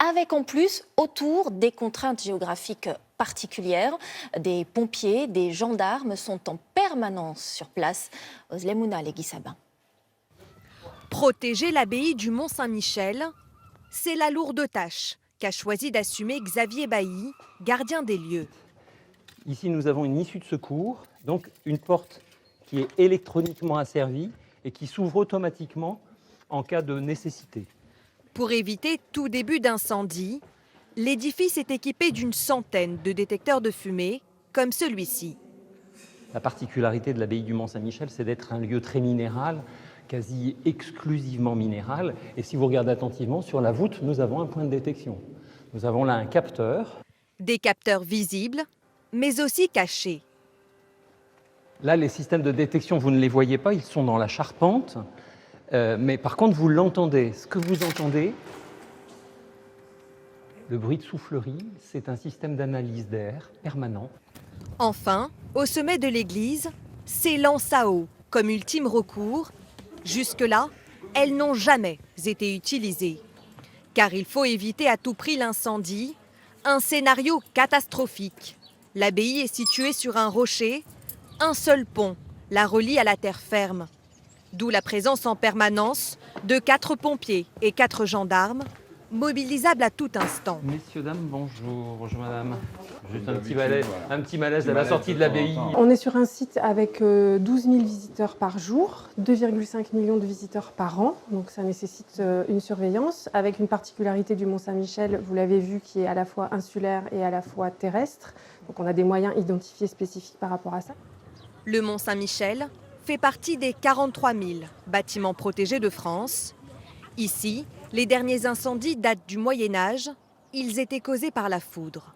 avec en plus autour des contraintes géographiques particulières. Des pompiers, des gendarmes sont en permanence sur place. Ozlemouna Legui Sabin. Protéger l'abbaye du Mont-Saint-Michel, c'est la lourde tâche qu'a choisi d'assumer Xavier Bailly, gardien des lieux. Ici, nous avons une issue de secours, donc une porte qui est électroniquement asservie et qui s'ouvre automatiquement en cas de nécessité. Pour éviter tout début d'incendie, l'édifice est équipé d'une centaine de détecteurs de fumée, comme celui-ci. La particularité de l'abbaye du Mont-Saint-Michel, c'est d'être un lieu très minéral, quasi exclusivement minéral. Et si vous regardez attentivement, sur la voûte, nous avons un point de détection. Nous avons là un capteur. Des capteurs visibles, mais aussi cachés. Là, les systèmes de détection, vous ne les voyez pas, ils sont dans la charpente. Mais par contre, vous l'entendez. Ce que vous entendez, le bruit de soufflerie, c'est un système d'analyse d'air permanent. Enfin, au sommet de l'église, ces lances à eau comme ultime recours. Jusque-là, elles n'ont jamais été utilisées. Car il faut éviter à tout prix l'incendie, un scénario catastrophique. L'abbaye est située sur un rocher, un seul pont la relie à la terre ferme. D'où la présence en permanence de 4 pompiers et 4 gendarmes, mobilisables à tout instant. Messieurs, dames, bonjour. Bonjour, madame. Juste un petit malaise à la sortie de l'abbaye. On est sur un site avec 12 000 visiteurs par jour, 2,5 millions de visiteurs par an. Donc ça nécessite une surveillance avec une particularité du Mont-Saint-Michel, vous l'avez vu, qui est à la fois insulaire et à la fois terrestre. Donc on a des moyens identifiés spécifiques par rapport à ça. Le Mont-Saint-Michel fait partie des 43 000 bâtiments protégés de France. Ici, les derniers incendies datent du Moyen-Âge. Ils étaient causés par la foudre.